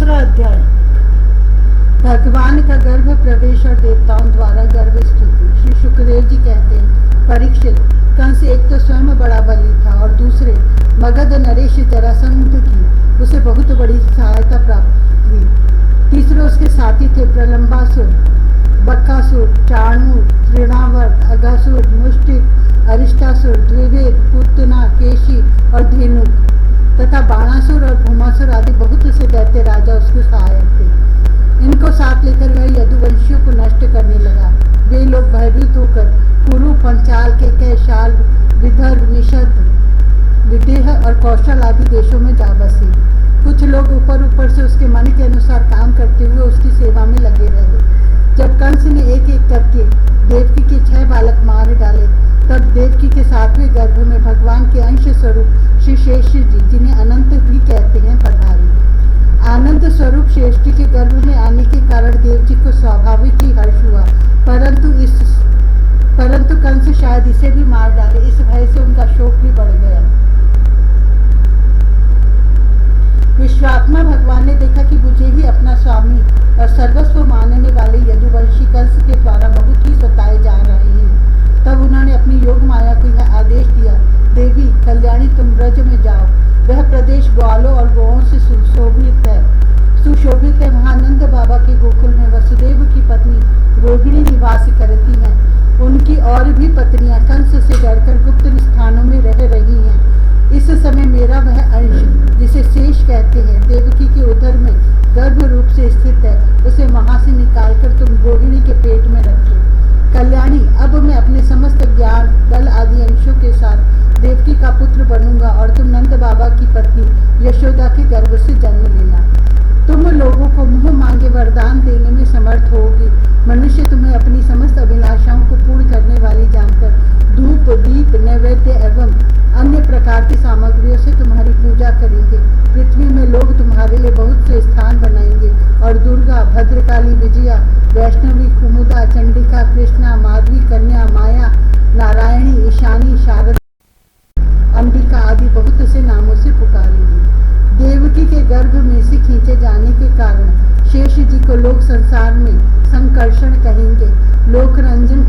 दूसरा अध्याय। भगवान का गर्भ प्रवेश और देवताओं द्वारा गर्भ स्तुति। श्री सुखदेव जी कहते हैं, परीक्षित, कंस एक तो स्वयं बड़ा बली था और दूसरे मगध नरेश जरासंध की उसे बहुत बड़ी सहायता प्राप्त हुई। तीसरे उसके साथी थे प्रलंबासुर, बक्कासुर, चाणूर, तृणावर्त, अगासुर, मुष्टिक, अरिष्टासुर, द्विवेद, पुतना, केशी और धेनुक तथा बाणासुर और भूमासुर आदि बहुत से दैत्य राजा उसके सहायक थे। इनको साथ लेकर वह यदुवंशियों को नष्ट करने लगा। वे लोग भयभीत होकर कुरु, पंचाल, केकय, शाल, विदर्भ, निषद, विदेह और कौशल आदि देशों में जा बसे। कुछ लोग ऊपर से उसके मन के अनुसार काम करते हुए उसकी सेवा में लगे रहे। जब कंस ने एक एक करके देवकी के 6 बालक मार डाले, तब देवकी के 7वें गर्भ में भगवान के अंश स्वरूप श्री शेष जी, जिन्हें अनंत भी कहते हैं, पधारे। आनंद स्वरूप श्रेष्ठी के गर्भ में आने के कारण देव जी को स्वाभाविक ही हर्ष हुआ, परंतु कंस शायद इसे भी मार डाले, इस भय से उनका शोक भी बढ़ गया। विश्वात्मा भगवान ने देखा कि मुझे ही अपना स्वामी और सर्वस्व मानने वाले यदुवंशी कंस के द्वारा बहुत ही सताए जा रहे हैं। तब उन्होंने अपनी योग माया को यह आदेश दिया, देवी कल्याणी, तुम ब्रज में जाओ। वह प्रदेश ग्वालों और गौओं से सुशोभित है। महानंद बाबा के गोकुल में वसुदेव की पत्नी रोहिणी निवास करती हैं। उनकी और भी पत्नियां कंस से डरकर गुप्त स्थानों में रह रही हैं। इस समय मेरा वह अंश, जिसे शेष कहते हैं, देवकी के उदर में गर्भ रूप से स्थित है, उसे वहां से निकालकर तुम रोहिणी के पेट में रखो। कल्याणी, अब मैं अपने समस्त ज्ञान, बल आदि अंशों के साथ देवकी का पुत्र बनूंगा और तुम नंद बाबा की पत्नी यशोदा के गर्भ से जन्म लेना। तुम लोगों को मुंह मांगे वरदान देने में समर्थ होगी। मनुष्य तुम्हें अपनी समस्त अभिलाषाओं को पूर्ण करने वाली जानकर धूप, दीप, नैवेद्य एवं अन्य प्रकार की सामग्रियों से तुम्हारी पूजा करेंगे। पृथ्वी में लोग तुम्हारे लिए बहुत से स्थान बनाएंगे और दुर्गा, भद्रकाली, विजया, वैष्णवी, कुमुदा, चंडिका, कृष्णा, माधवी, कन्या, माया, नारायणी, ईशानी, शारदा, अंबिका आदि बहुत से नामों से पुकारेंगे। देवकी के गर्भ में से खींचे जाने के कारण शेष जी को लोग संसार में संकर्षण कहेंगे। लोक रंजन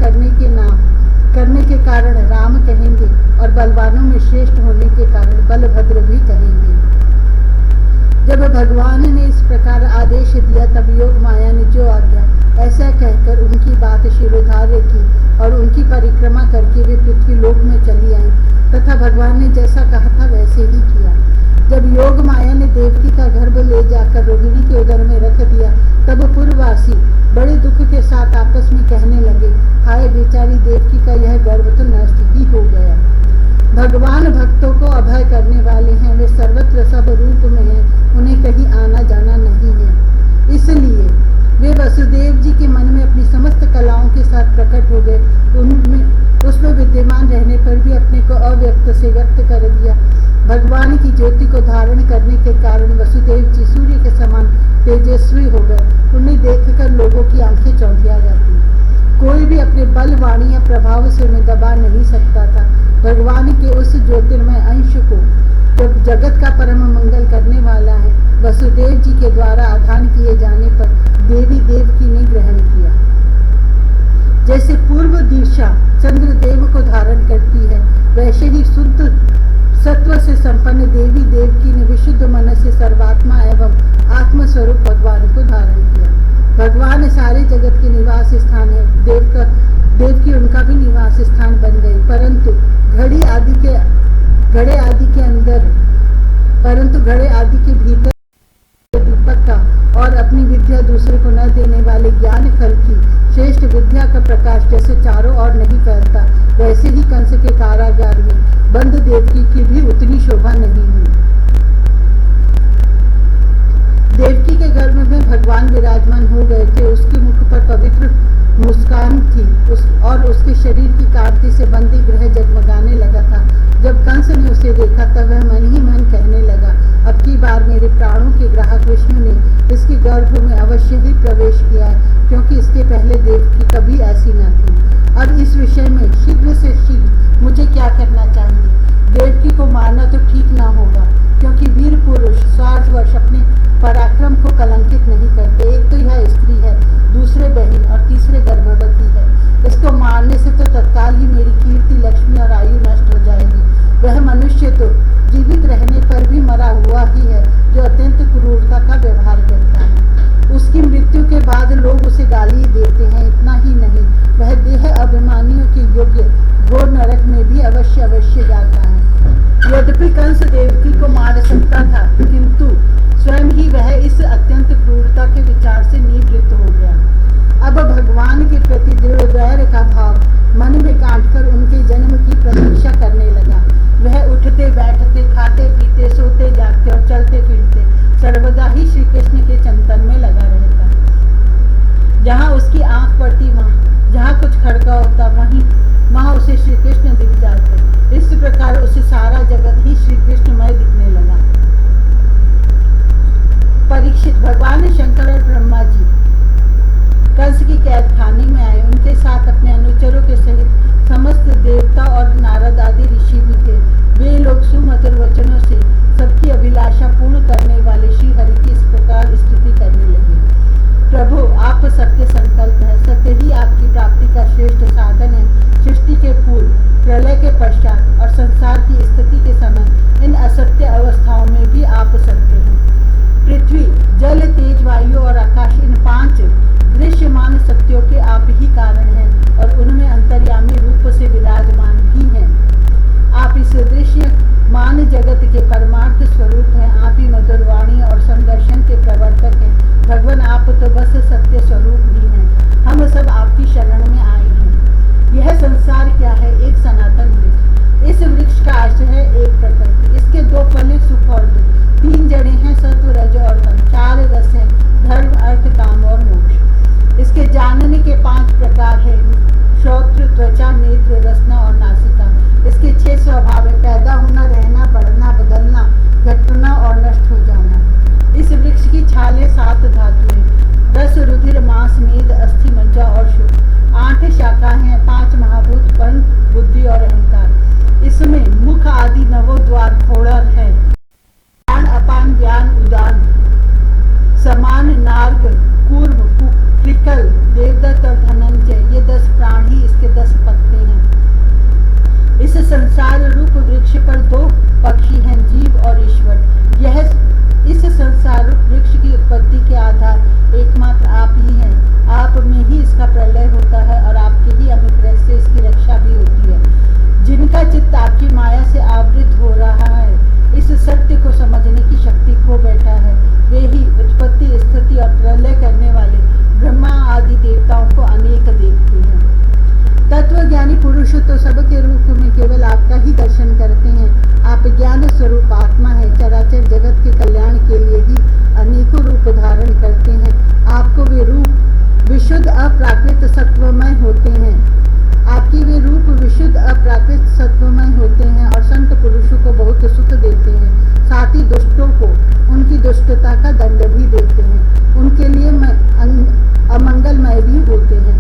करने के कारण राम कहेंगे और बलवानों में श्रेष्ठ होने के कारण बलभद्र भी कहेंगे। जब भगवान ने इस प्रकार आदेश दिया, तब योग माया ने जो आज्ञा ऐसा कहकर उनकी बात शिरोधार्य की और उनकी परिक्रमा करके वे पृथ्वी लोक में चली आई तथा भगवान ने जैसा कहा था वैसे ही किया। जब योग माया ने देवकी का गर्भ ले जाकर रोहिणी के उदर में रख दिया, तब पूर्ववासी बड़े दुख के साथ आपस में कहने लगे, हाय बेचारी देवकी का यह गर्भ तो नष्ट ही हो गया। भगवान भक्तों को अभय करने वाले हैं, वे सर्वत्र सब रूप में हैं, उन्हें कहीं आना जाना नहीं है। इसलिए वे वसुदेव जी के मन में अपनी समस्त कलाओं के साथ प्रकट हो गए। उसमें विद्यमान रहने पर भी अपने को अव्यक्त से व्यक्त कर दिया। भगवान की ज्योति को धारण करने के कारण वसुदेव जी सूर्य के समान तेजस्वी हो गए। उन्हें देखकर लोगों की आंखें चौंधिया जाती। कोई भी अपने बल, वाणी या प्रभाव से उन्हें दबा नहीं सकता था। भगवान के उस ज्योतिर्मय अंश को, जब जगत का परम मंगल करने वाला है, वसुदेव जी के द्वारा आधान किए जाने पर देवी देवकी ने ग्रहण किया। जैसे पूर्व दिशा चंद्रदेव को धारण करती है, वैसे ही शुद्ध सत्व से संपन्न देवी देवकी ने विशुद्ध मन से सर्वात्मा एवं आत्मस्वरूप भगवान को धारण किया। भगवान सारे जगत के निवास स्थान है। देवकी उनका भी निवास स्थान बन गई, परंतु घड़े आदि के भीतर दीपक का और अपनी विद्या दूसरे को न देने वाले ज्ञान फल की श्रेष्ठ विद्या का प्रकाश जैसे चारों ओर नहीं फैलता, वैसे ही कंस के कारागार में बंद देवकी की भी उतनी शोभा नहीं हुई। देवकी के गर्भ में भगवान विराजमान हो गए थे। उसके मुख पर पवित्र मुस्कान थी और उसके शरीर की कांति से बंदी ग्रह जगमगाने लगा था। जब कंस ने उसे देखा, तब वह मन ही मन कहने लगा, अब की बार मेरे प्राणों के ग्राहक विष्णु ने इसके गर्भ में अवश्य ही प्रवेश किया, क्योंकि इसके पहले देवकी कभी ऐसी न थी। अब इस विषय में शीघ्र से शीघ्र मुझे क्या करना चाहिए? देवकी को मारना तो ठीक ना होगा, क्योंकि वीर पुरुष 60 वर्ष अपने पराक्रम को कलंकित नहीं करते। एक तो यह स्त्री है, दूसरे बहन और तीसरे गर्भवती है। इसको मारने से तो तत्काल ही मेरी कीर्ति, लक्ष्मी और आयु नष्ट हो जाएगी। वह मनुष्य तो जीवित रहने पर भी मरा हुआ ही है, जो अत्यंत क्रूरता का व्यवहार करता है। उसकी मृत्यु के बाद लोग उसे गाली देते हैं। इतना ही नहीं, वह देह अभिमानियों के योग्य घोर नरक में भी अवश्य जाता है। यद्यपि कंस देवकी को मार सकता था, किंतु स्वयं ही वह इस अत्यंत क्रूरता के विचार से निवृत्त हो गया। अब भगवान के प्रति दृढ़ वैर का भाव मन में गांठकर उनके जन्म की प्रतीक्षा करने लगा। वह उठते बैठते, खाते पीते, सोते जागते और चलते फिरते सर्वदा ही श्री कृष्ण के चिंतन में लगा रहता। जहाँ उसकी आंख पड़ती, जहाँ कुछ खड़का होता, वहाँ उसे श्री कृष्ण दिख जाते। इस प्रकार उसे सारा जगत ही श्री कृष्णमय दिखने लगा। परीक्षित, भगवान शंकर और ब्रह्मा जी कंस की कैद खाने में आए। उनके साथ अपने अनुचरों के सहित समस्त देवता और नारद आदि ऋषि भी थे। वे लोग सुमधुर वचनों से सबकी अभिलाषा पूर्ण करने वाले श्री हरि की इस प्रकार स्तुति करने लगे। प्रभु, आप सत्य संकल्प है, सत्य ही आपकी प्राप्ति का श्रेष्ठ साधन है। सृष्टि के पूर्व, प्रलय के पश्चात और संसार की स्थिति के समय इन असत्य अवस्थाओं में भी आप सत्य हैं। पृथ्वी, जल, तेज, वायु और आकाश, इन 5 दृश्यमान सत्यों के आप ही कारण हैं और उनमें अंतर्यामी रूप से विराजमान भी हैं। आप इस दृश्यमान जगत के परमार्थ स्वरूप हैं। आप ही मधुर वाणी और संदर्शन के प्रवर्तक हैं। भगवान, आप तो बस सत्य स्वरूप ही हैं। हम सब आपकी शरण में आए हैं। यह संसार क्या है? एक सनातन वृक्ष। इस वृक्ष का आश्रय है एक प्रकृति। इसके 2 फल हैं, सुख और दुख। 3 जड़ें हैं, सत्व, रज और तम। 4 रस हैं, धर्म, अर्थ, काम और मोक्ष। इसके जानने के 5 प्रकार हैं, श्रोत्र, त्वचा, नेत्र, रसना और नासिका। इसके 6 स्वभाव है, पैदा होना, रहना, बढ़ना, बदलना, घटना और नष्ट हो जाना। इस वृक्ष की छालें 7 धातुएं, रस, रुधिर, मांस, मेद, अस्थि, मज्जा और शुक्र। 8 शाखाएं हैं, 5 महाभूत, मन, बुद्धि और अहंकार। इसमें मुख आदि 9 द्वार फोड़र है। प्राण, अपान, व्यान, उदान, समान, नार्ग, कूर्म, कृकल, देवदत्त और धनंजय, ये 10 प्राण ही इसके 10 पत्ते हैं। इस संसार रूप वृक्ष पर 2 पक्षी हैं, जीव और ईश्वर। यह इस संसार रूप वृक्ष की उत्पत्ति के आधार एकमात्र आप ही हैं। आप में ही इसका प्रलय होता है और आपके ही अनुग्रह से इसकी रक्षा भी होती है। जिनका चित्त आपकी माया से आवृत हो रहा है, इस सत्य को समझने की शक्ति खो बैठा है, वे ही उत्पत्ति, स्थिति और प्रलय करने वाले ब्रह्मा आदि देवताओं को अनेक देखते हैं। तत्वज्ञानी पुरुष तो सबके रूप में केवल आपका ही दर्शन करते हैं। आप ज्ञान स्वरूप आत्मा है। चराचर जगत के कल्याण के लिए ही अनेकों रूप धारण करते हैं। आपको वे रूप विशुद्ध अप्राकृत सत्वमय होते हैं। आपकी वे रूप विशुद्ध अप्राकृत सत्वमय होते हैं और संत पुरुषों को बहुत सुख देते हैं। साथ ही दुष्टों को उनकी दुष्टता का दंड भी देते हैं। उनके लिए अमंगलमय भी होते हैं।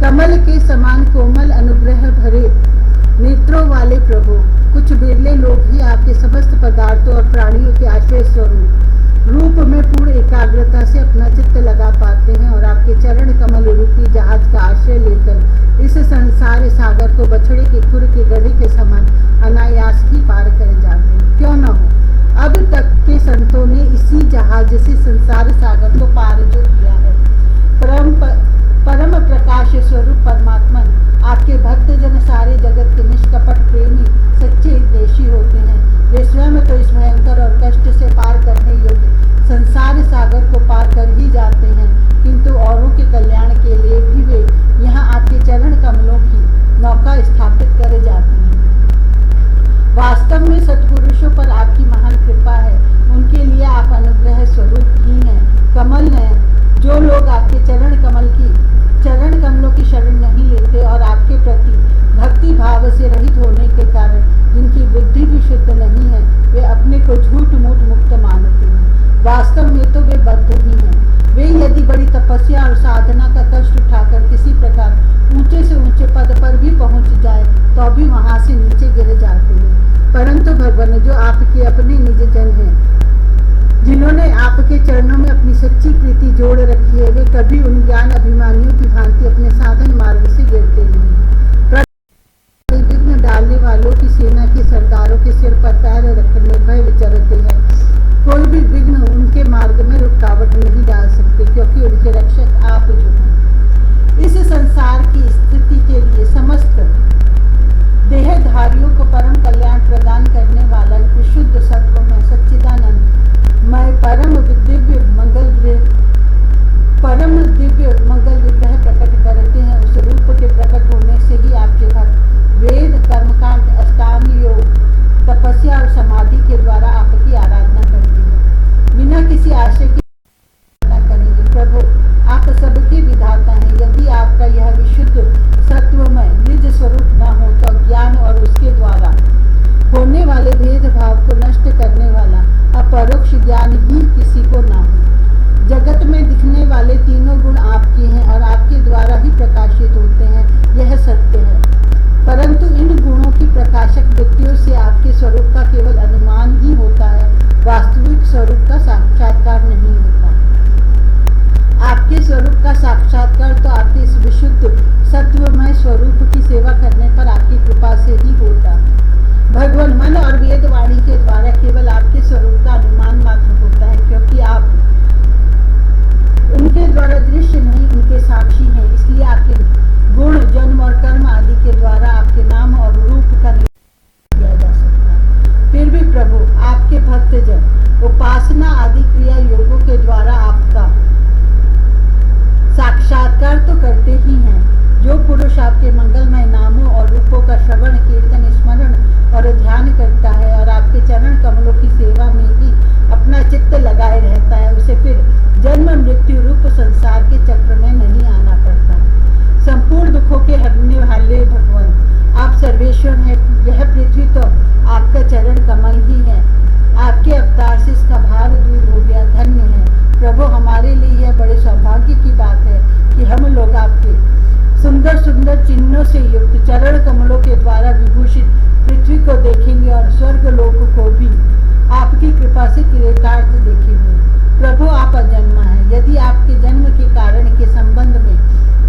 कमल के समान कोमल अनुग्रह भरे नेत्रों वाले प्रभु, कुछ बिरले लोग ही आपके समस्त पदार्थों और प्राणियों के आश्रय स्वरूप रूप में पूर्ण एकाग्रता से अपना चित्त लगा पाते हैं और आपके चरण कमल रूपी जहाज का आश्रय लेकर इस संसार सागर को बछड़े के खुर के गढ़े के समान अनायास ही पार कर जाते हैं। क्यों न हो, अब तक के संतों ने इसी जहाज से संसार सागर को पार जो किया है। परम प्रकाश स्वरूप परमात्मन, आपके भक्तजन सारे जगत के निष्कपट प्रेमी सच्चे देशी होते हैं। वे स्वयं तो इस भयंकर और कष्ट से पार करने योग्य संसार सागर को पार कर ही जाते हैं, किंतु औरों के कल्याण के लिए भी वे यहाँ आपके चरण कमलों की नौका स्थापित कर जाते हैं। वास्तव में सत्पुरुषों पर आपकी महान कृपा है। उनके लिए आप अनुग्रह स्वरूप ही हैं, कमल हैं। जो लोग आपके चरण कमलों की शरण नहीं लेते और आपके प्रति भक्ति भाव से रहित होने के कारण जिनकी बुद्धि भी शुद्ध नहीं है, वे अपने को झूठ मूठ मुक्त मानते हैं। वास्तव में तो वे बद्ध ही हैं। वे यदि बड़ी तपस्या और साधना का कष्ट उठाकर किसी प्रकार ऊंचे से ऊंचे पद पर भी पहुंच जाए तो भी वहां से नीचे गिर जाते हैं। परंतु भगवान, जो आपके अपने निज जन हैं, जिन्होंने आपके चरणों में अपनी सच्ची प्रीति जोड़ रखी है, वे कभी उन ज्ञान अभिमानियों की भांति अपने साधन मार्ग से गिरते नहीं। विघ्न डालने वालों की सेना के सरदारों के सिर पर पैर रखने भय विचरते हैं। कोई भी विघ्न उनके मार्ग में रुकावट नहीं डाल सकते, क्योंकि उनके रक्षक आप जो हैं। इस संसार की स्थिति के लिए समस्त देहधारियों को परम कल्याण प्रदान करने वाला विशुद्ध सत्व में सच्चिदानंद मैं परम दिव्य मंगल विग्रह प्रकट करते हैं। उस रूप के प्रकट होने से ही आपके भक्त वेद कर्मकांड अष्टांग योग तपस्या और समाधि के द्वारा आपकी आराधना करते हैं, बिना किसी आशय की आराधना करेंगे। प्रभु आप सबके विधाता हैं। यदि आपका यह विशुद्ध सत्वमय निज स्वरूप न हो तो ज्ञान और उसके द्वारा होने वाले भेदभाव को नष्ट करने वाला अपरोक्ष ज्ञान ही किसी को न हो। जगत में दिखने वाले तीनों गुण आपके हैं और आपके द्वारा ही प्रकाशित होते हैं, यह सत्य है। परंतु इन गुणों की प्रकाशक वृत्तियों से आपके स्वरूप का केवल अनुमान ही होता है, वास्तविक स्वरूप का साक्षात्कार नहीं होता। आपके स्वरूप का साक्षात्कार तो आपके इस विशुद्ध सत्वमय स्वरूप की सेवा करने पर आपकी कृपा से ही होता। भगवान मन और वेद वाणी के द्वारा केवल आपके स्वरूप का अनुमान मात्र होता है, क्योंकि आप उनके द्वारा दृश्य नहीं, उनके साक्षी हैं। इसलिए आपके गुण जन्म और कर्म आदि के द्वारा आपके नाम और रूप का निर्णय किया जा सकता है। फिर भी प्रभु आपके भक्तजन उपासना आदि क्रिया योगों के द्वारा आपका साक्षात्कार तो करते ही हैं। जो पुरुष आपके मंगलमय नामों और रूपों का श्रवण कीर्तन स्मरण और ध्यान करता है और आपके चरण कमलों की सेवा में ही अपना चित्त लगाए रहता है, उसे फिर जन्म मृत्यु रूप संसार के चक्र में नहीं आना पड़ता। संपूर्ण दुखों के हरने वाले भगवान आप सर्वेश्वर हैं। यह पृथ्वी तो आपका चरण कमल ही है। आपके अवतार से इसका भार दूर हो गया, धन्य है। प्रभु हमारे लिए यह बड़े सौभाग्य की बात है कि हम लोग आपके सुंदर सुंदर चिन्हों से युक्त चरण कमलों के द्वारा विभूषित पृथ्वी को देखेंगे और स्वर्ग लोक को भी आपकी कृपा से किरीटार्थ देखेंगे। प्रभु आप अजन्मा हैं। यदि आपके जन्म के कारण के संबंध में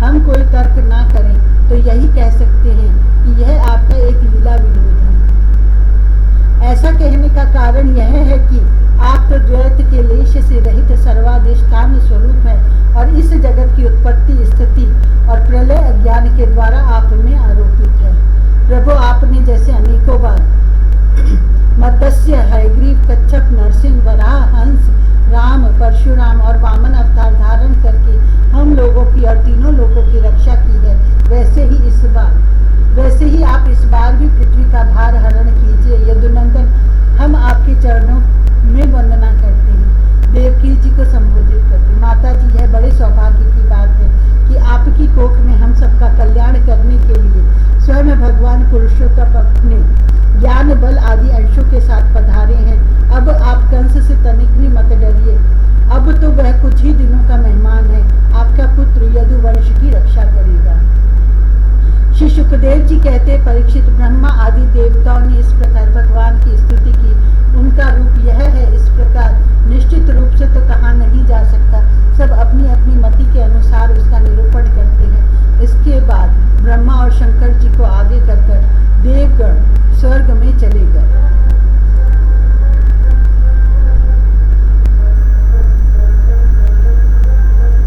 हम कोई तर्क ना करें तो यही कह सकते हैं कि यह आपका एक लीला विनोद है। ऐसा कहने का कारण यह है कि आप तो द्वैत के लेश से रहित सर्वाधिष्ठान स्वरूप है और इस जगत की उत्पत्ति स्थिति और प्रलय अज्ञान के द्वारा आप में आरोपित है। प्रभु आपने जैसे अनेकों बार मत्स्य हयग्रीव कच्छप नरसिंह वराह हंस राम परशुराम और वामन अवतार धारण करके हम लोगों की और तीनों लोगों की रक्षा की है, वैसे ही आप इस बार भी पृथ्वी का भार हरण कीजिए। यदुनंदन हम आपके चरणों में वंदना करते हैं, देवकी जी को संबोधित करते हैं। माता जी यह बड़े सौभाग्य की बात है कि आपकी कोख में हम सबका कल्याण करने के लिए स्वयं भगवान पुरुषोत्तम अपने ज्ञान बल आदि अंशों के साथ पधारे हैं। अब आप कंस से तनिक भी मत डरिए, अब तो वह कुछ ही दिनों का मेहमान है। आपका पुत्र यदुवंश की रक्षा करेगा। श्री सुखदेव जी कहते, परीक्षित ब्रह्मा आदि देवताओं ने